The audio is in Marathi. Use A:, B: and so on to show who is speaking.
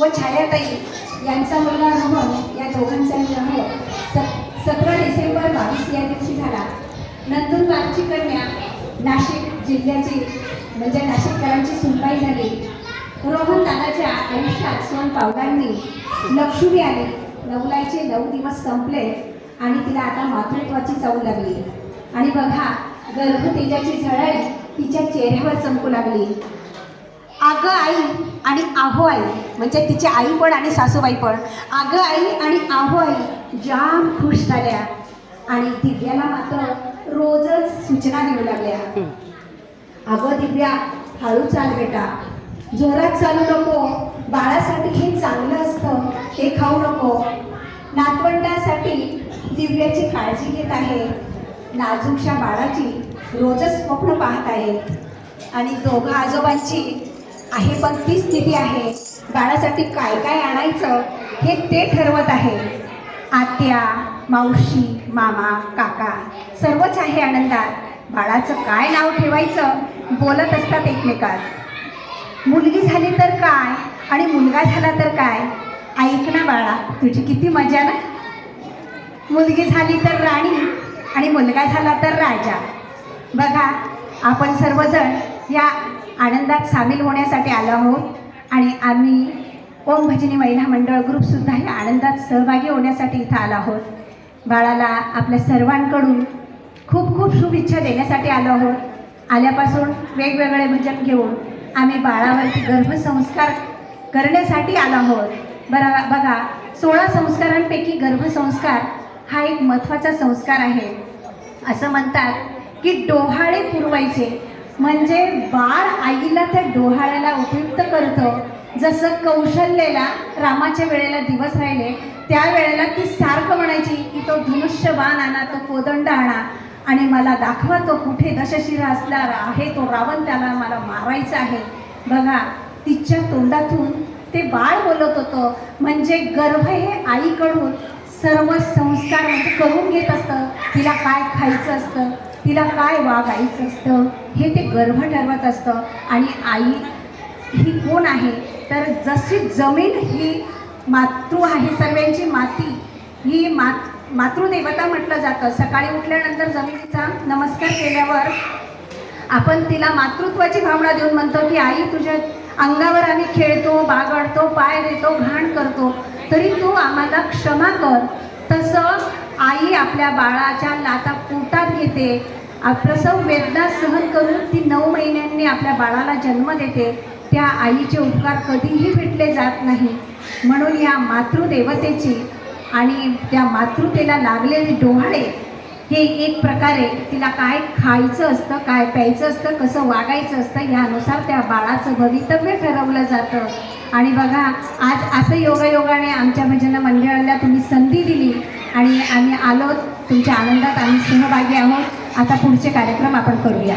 A: व छायाताई यांचा मुलगा रोहन या दोघांचा विवाह 17 डिसेंबर 22 या दिवशी झाला. नंदुरबारची कन्या नाशिक जिल्ह्याची म्हणजे नाशिककरांची सुनबाई झाली. रोहन दादाच्या आयुष्यात सोन पावलांनी लक्ष्मी आली. नवलाईचे 9 दिवस संपले आणि तिला आता मातृत्वाची चव लागली. आणि बघा, गर्भतेजाची झळाळी तिच्या चेहऱ्यावर चमकू लागली. अगं आई आणि आहो आई म्हणजे तिची आई पण आणि सासूबाई पण अगं आई आणि आहो आई जाम खुश झाल्या. आणि दिव्याला मात्र रोजच सूचना देऊ लागल्या. अगं दिव्या, हळू चाल बेटा, जोरात चालू नको, बाळासाठी हे चांगलं असतं, ते खाऊ नको. नातवंडासाठी दिव्याची काळजी घेत आहे, नाजूकशा बाळाची रोजच स्वप्न पाहत आहे. आणि दोघं आजोबांची आहे पण ती स्थिती आहे, बाळासाठी काय काय आणायचं हे ते ठरवत आहे. आत्या, मावशी, मामा, काका सर्वच आहे आनंदात. बाळाचं काय नाव ठेवायचं बोलत असतात एकमेकात. मुलगी झाली तर काय आणि मुलगा झाला तर काय. ऐक ना बाळा, तुझी किती मजा ना. मुलगी झाली तर राणी आणि मुलगा झाला तर राजा. बघा, आपण सर्वजण या आनंदात सामील होण्यासाठी आलो आहोत आणि आम्ही ओम भजनी महिला मंडळ ग्रुपसुद्धा या आनंदात सहभागी होण्यासाठी इथं आलो आहोत. बाळाला आपल्या सर्वांकडून खूप खूप शुभेच्छा देण्यासाठी आलो आहोत. आल्यापासून वेगवेगळे भजन घेऊन आम्ही बाळावरती गर्भसंस्कार करण्यासाठी आलो आहोत. बघा, 16 संस्कारांपैकी गर्भसंस्कार हा एक महत्त्वाचा संस्कार आहे. असं म्हणतात की डोहाळे पुरवायचे म्हणजे बाळ आईला त्या डोहाळ्याला उपयुक्त करतं. जसं कौशल्याला रामाच्या वेळेला दिवस राहिले त्यावेळेला ती सारखं म्हणायची की तो धनुष्यबाण आणा, तो कोदंड आणा आणि मला दाखवा तो कुठे दशशिरा असणार आहे तो रावण, त्याला मला मारायचं आहे. बघा, तिच्या तोंडातून ते बाळ बोलत होतं. म्हणजे गर्भ हे आईकडून सर्व संस्कार म्हणजे करून घेत असतं. तिला काय खायचं असतं, तिला काय वागायचं असतं हे ते गर्भ ठरवत असतं. आणि आई ही कोण आहे तर जशी जमीन ही मातृ आहे, सर्वांची माती ही मातृदेवता म्हटलं जातं. सकाळी उठल्यानंतर जमिनीचा नमस्कार केल्यावर आपण तिला मातृत्वाची भावना देऊन म्हणतो की आई, तुझ्या अंगावर आम्ही खेळतो, बागडतो, पाय देतो, घाण करतो, तरी तू आम्हाला क्षमा कर. तसं आई आपल्या बाळाच्या लाता पोटात घेते, प्रसव वेदना सहन करून ती 9 महिन्यांनी आपल्या बाळाला जन्म देते. त्या आईचे उपकार कधीही भेटले जात नाही. म्हणून या मातृदेवतेची आणि त्या मातृतेला लागलेले डोहाळे हे एक प्रकारे तिला काय खायचं असतं, काय प्यायचं असतं, कसं वागायचं असतं यानुसार त्या बाळाचं भवितव्य ठरवलं जातं. आणि बघा, आज असं योगायोगाने आमच्या भजन मंडळाला तुम्ही संधी दिली आणि आम्ही आलो, तुमच्या आनंदात आम्ही सहभागी आहोत. आता पुढचे कार्यक्रम आपण करूया.